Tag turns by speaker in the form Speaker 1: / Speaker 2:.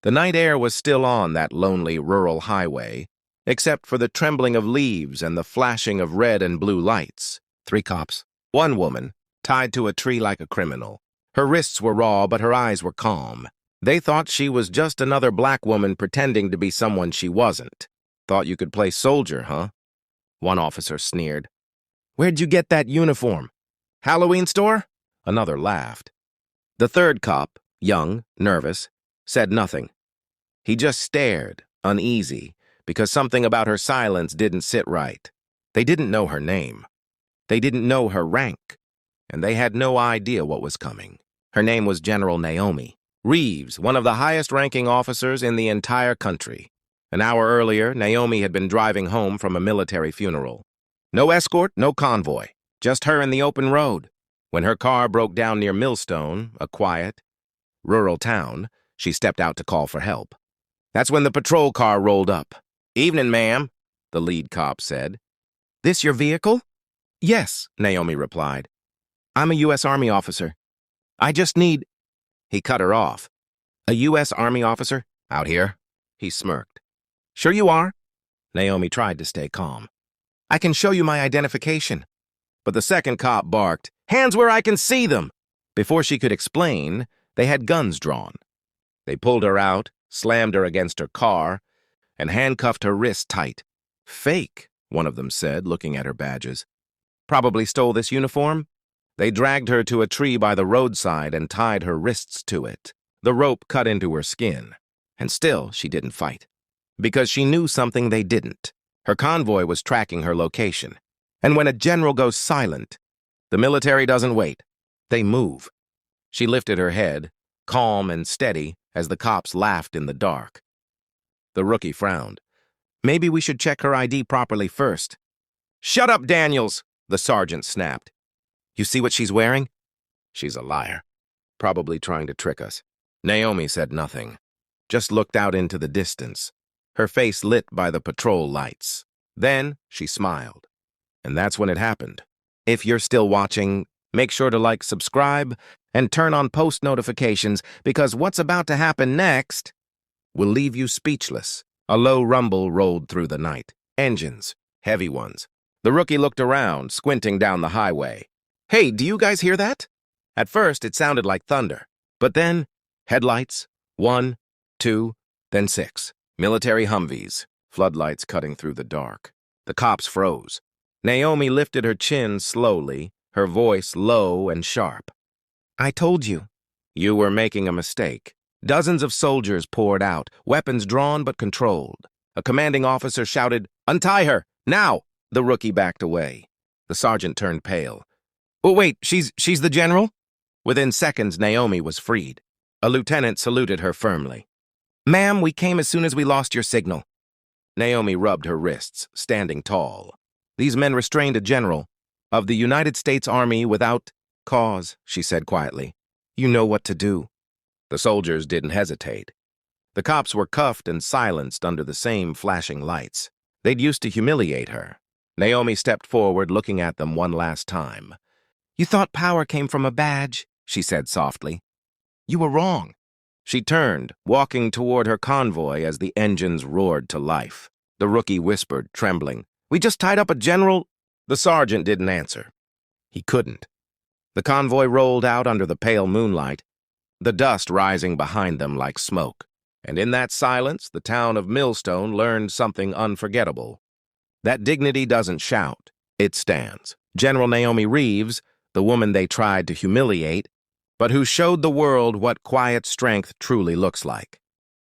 Speaker 1: The night air was still on that lonely rural highway, except for the trembling of leaves and the flashing of red and blue lights. 3 cops. One woman, tied to a tree like a criminal. Her wrists were raw, but her eyes were calm. They thought she was just another black woman pretending to be someone she wasn't. Thought you could play soldier, huh? One officer sneered. Where'd you get that uniform? Halloween store? Another laughed. The third cop, young, nervous, said nothing. He just stared, uneasy, because something about her silence didn't sit right. They didn't know her name. They didn't know her rank, and they had no idea what was coming. Her name was General Naomi Reeves, one of the highest-ranking officers in the entire country. An hour earlier, Naomi had been driving home from a military funeral. No escort, no convoy, just her in the open road. When her car broke down near Millstone, a quiet, rural town, she stepped out to call for help. That's when the patrol car rolled up. Evening, ma'am, the lead cop said. This your vehicle? Yes, Naomi replied. I'm a U.S. Army officer. I just need... He cut her off. A U.S. Army officer? Out here? He smirked. Sure you are? Naomi tried to stay calm. I can show you my identification. But the second cop barked, Hands where I can see them! Before she could explain, they had guns drawn. They pulled her out, slammed her against her car, and handcuffed her wrists tight. Fake, one of them said, looking at her badges. Probably stole this uniform? They dragged her to a tree by the roadside and tied her wrists to it. The rope cut into her skin. And still, she didn't fight. Because she knew something they didn't. Her convoy was tracking her location. And when a general goes silent, the military doesn't wait. They move. She lifted her head, calm and steady, as the cops laughed in the dark. The rookie frowned. Maybe we should check her ID properly first. Shut up, Daniels, the sergeant snapped. You see what she's wearing? She's a liar. Probably trying to trick us. Naomi said nothing, just looked out into the distance, her face lit by the patrol lights. Then she smiled. And that's when it happened. If you're still watching, make sure to like, subscribe, and turn on post notifications, because what's about to happen next will leave you speechless. A low rumble rolled through the night. Engines, heavy ones. The rookie looked around, squinting down the highway. Hey, do you guys hear that? At first, it sounded like thunder. But then, headlights, 1, 2, then 6. Military Humvees, floodlights cutting through the dark. The cops froze. Naomi lifted her chin slowly, her voice low and sharp. I told you. You were making a mistake. Dozens of soldiers poured out, weapons drawn but controlled. A commanding officer shouted, Untie her! Now! The rookie backed away. The sergeant turned pale. Oh, wait, she's the general? Within seconds, Naomi was freed. A lieutenant saluted her firmly. Ma'am, we came as soon as we lost your signal. Naomi rubbed her wrists, standing tall. These men restrained a general of the United States Army without cause, she said quietly. You know what to do. The soldiers didn't hesitate. The cops were cuffed and silenced under the same flashing lights. They'd used to humiliate her. Naomi stepped forward, looking at them one last time. You thought power came from a badge, she said softly. You were wrong. She turned, walking toward her convoy as the engines roared to life. The rookie whispered, trembling, We just tied up a general. The sergeant didn't answer. He couldn't. The convoy rolled out under the pale moonlight, the dust rising behind them like smoke. And in that silence, the town of Millstone learned something unforgettable. That dignity doesn't shout, it stands. General Naomi Reeves, the woman they tried to humiliate, but who showed the world what quiet strength truly looks like.